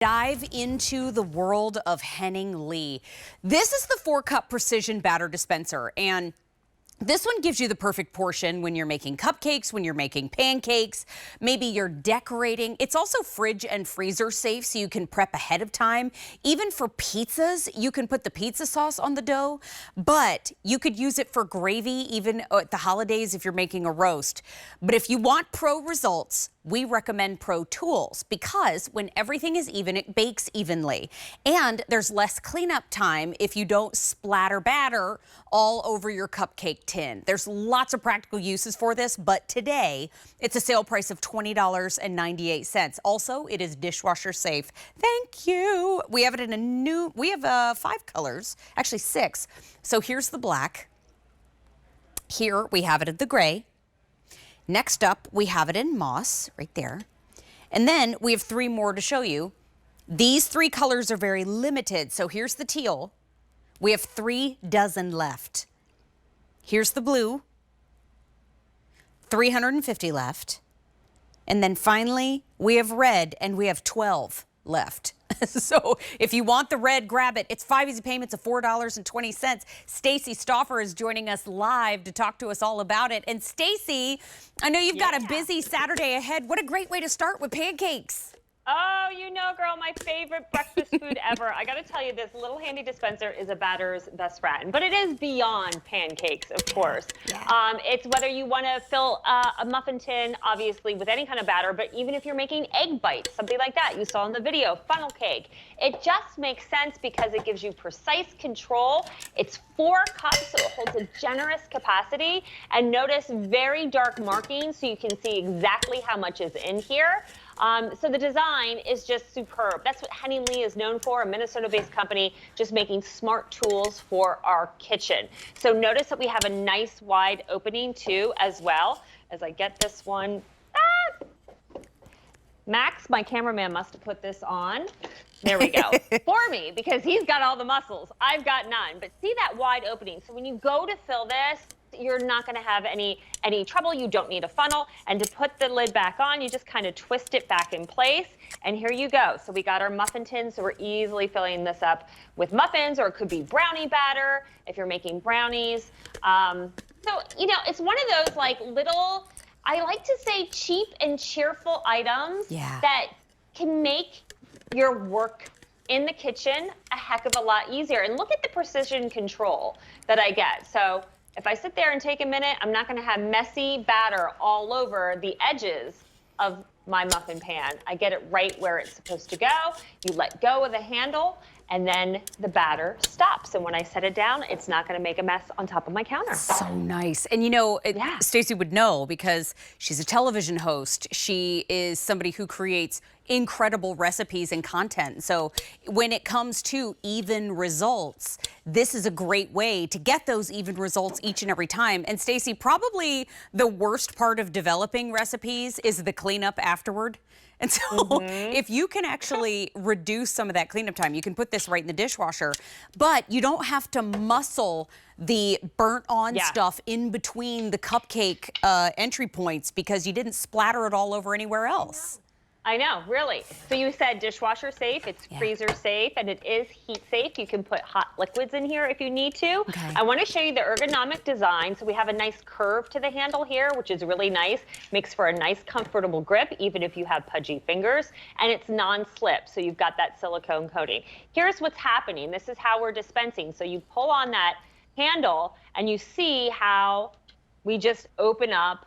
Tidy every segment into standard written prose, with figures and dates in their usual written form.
Dive into the world of Henning Lee. This is the 4-cup precision batter dispenser, and this one gives you the perfect portion when you're making cupcakes, when you're making pancakes, maybe you're decorating. It's also fridge and freezer safe, so you can prep ahead of time. Even for pizzas, you can put the pizza sauce on the dough, but you could use it for gravy even at the holidays if you're making a roast. But if you want pro results, we recommend Pro Tools because when everything is even, it bakes evenly. And there's less cleanup time if you don't splatter batter all over your cupcake tin. There's lots of practical uses for this, but today it's a sale price of $20.98. Also, it is dishwasher safe. Thank you. We have it in we have 5 colors, actually 6. So here's the black. Here we have it in the gray. Next up, we have it in moss, right there. And then we have 3 more to show you. These 3 colors are very limited. So here's the teal. We have 3 dozen left. Here's the blue. 350 left. And then finally, we have red, and we have 12 left. So if you want the red, grab it. It's 5 easy payments of $4.20. Stacy Stauffer is joining us live to talk to us all about it. And Stacy, I know you've got a busy Saturday ahead. What a great way to start with pancakes. Oh, you know, girl, my favorite breakfast food ever. I got to tell you, this little handy dispenser is a batter's best friend, but it is beyond pancakes, of course. Yeah. It's whether you want to fill a muffin tin, obviously, with any kind of batter, but even if you're making egg bites, something like that you saw in the video, funnel cake. It just makes sense because it gives you precise control. It's 4 cups, so it holds a generous capacity. And notice very dark markings so you can see exactly how much is in here. So the design is just superb. That's what Henning Lee is known for, a Minnesota-based company just making smart tools for our kitchen. So notice that we have a nice wide opening too as well. As I get this one, Max, my cameraman, must have put this on. There we go. For me, because he's got all the muscles. I've got none. But see that wide opening. So when you go to fill this, you're not going to have any trouble. You don't need a funnel. And to put the lid back on, you just kind of twist it back in place. And here you go. So we got our muffin tin. So we're easily filling this up with muffins, or it could be brownie batter if you're making brownies. So, you know, it's one of those like little, I like to say cheap and cheerful items that can make your work in the kitchen a heck of a lot easier. And look at the precision control that I get. So if I sit there and take a minute, I'm not going to have messy batter all over the edges of my muffin pan. I get it right where it's supposed to go. You let go of the handle, and then the batter stops. And when I set it down, it's not going to make a mess on top of my counter. So nice. And you know, Stacy would know because she's a television host. She is somebody who creates incredible recipes and content. So when it comes to even results, this is a great way to get those even results each and every time. And Stacy, probably the worst part of developing recipes is the cleanup afterward. And so if you can actually reduce some of that cleanup time, you can put this right in the dishwasher, but you don't have to muscle the burnt on stuff in between the cupcake entry points because you didn't splatter it all over anywhere else. I know, really. So you said dishwasher safe, it's freezer safe, and it is heat safe. You can put hot liquids in here if you need to. I want to show you the ergonomic design. So we have a nice curve to the handle here, which is really nice. Makes for a nice, comfortable grip, even if you have pudgy fingers. And it's non-slip, so you've got that silicone coating. Here's what's happening. This is how we're dispensing. So you pull on that handle, and you see how we just open up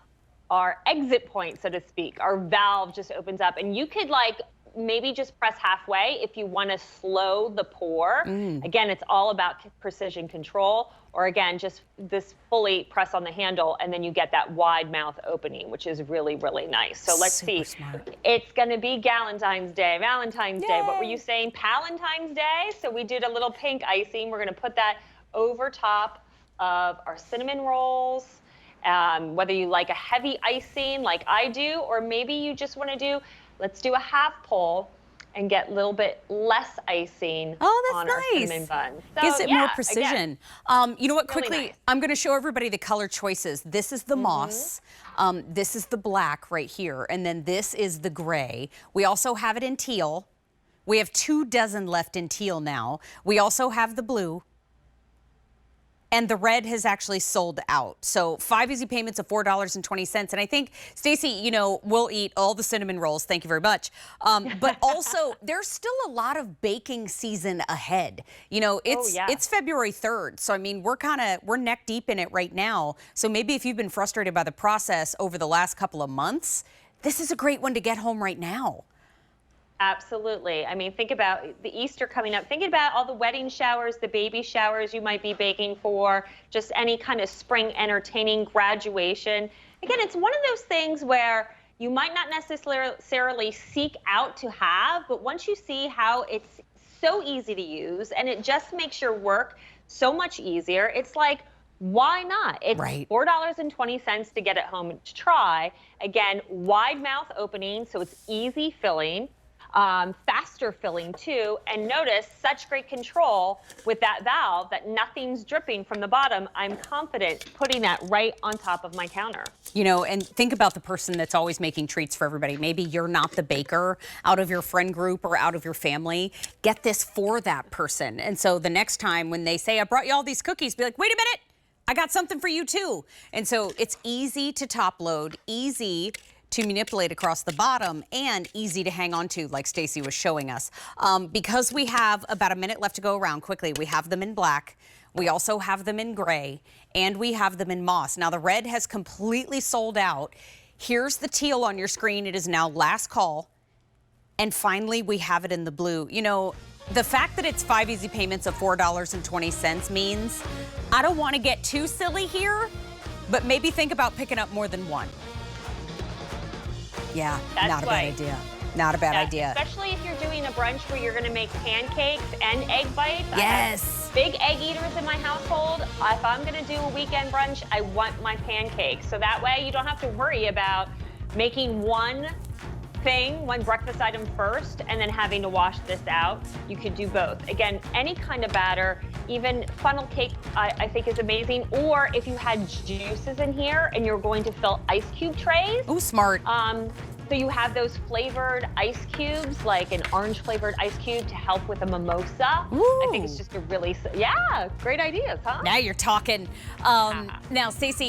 our exit point, so to speak. Our valve just opens up, and you could like maybe just press halfway if you want to slow the pour. Again, it's all about precision control, or again, just this fully press on the handle, and then you get that wide mouth opening, which is really, really nice. So let's see. Smart. It's going to be Valentine's Day. What were you saying? Palentine's Day. So we did a little pink icing. We're going to put that over top of our cinnamon rolls. Whether you like a heavy icing like I do, or maybe you just want to do, let's do a half pull and get a little bit less icing on our cinnamon bun. So, gives it more precision. Again, you know what, really quickly, nice. I'm going to show everybody the color choices. This is the moss. This is the black right here. And then this is the gray. We also have it in teal. We have 2 dozen left in teal now. We also have the blue. And the red has actually sold out. So 5 easy payments of $4.20. And I think, Stacey, you know, we'll eat all the cinnamon rolls. Thank you very much. But also, there's still a lot of baking season ahead. You know, it's February 3rd. So, I mean, we're neck deep in it right now. So maybe if you've been frustrated by the process over the last couple of months, this is a great one to get home right now. Absolutely. I mean, think about the Easter coming up. Think about all the wedding showers, the baby showers you might be baking for, just any kind of spring entertaining, graduation. Again, it's one of those things where you might not necessarily seek out to have, but once you see how it's so easy to use and it just makes your work so much easier, it's like, why not? It's $4.20 to get it home to try. Again, wide mouth opening, so it's easy filling. Faster filling too, and notice such great control with that valve that nothing's dripping from the bottom. I'm confident putting that right on top of my counter. You know, and think about the person that's always making treats for everybody. Maybe you're not the baker out of your friend group or out of your family. Get this for that person. And so the next time when they say, I brought you all these cookies, be like, wait a minute, I got something for you too. And so it's easy to top load, easy to manipulate across the bottom, and easy to hang on to, like Stacey was showing us. Because we have about a minute left to go around quickly, we have them in black, we also have them in gray, and we have them in moss. Now the red has completely sold out. Here's the teal on your screen. It is now last call. And finally, we have it in the blue. You know, the fact that it's 5 easy payments of $4.20 means I don't want to get too silly here, but maybe think about picking up more than one. Yeah, not a bad idea. Not a bad idea. Especially if you're doing a brunch where you're going to make pancakes and egg bites. Yes. Big egg eaters in my household. If I'm going to do a weekend brunch, I want my pancakes. So that way you don't have to worry about making one breakfast item first and then having to wash this out. You could do both. Again, any kind of batter, even funnel cake, I think is amazing. Or if you had juices in here and you're going to fill ice cube trays. Ooh, smart. So you have those flavored ice cubes, like an orange flavored ice cube to help with a mimosa. Ooh. I think it's just a really, great ideas, huh? Now you're talking. Now, Stacey,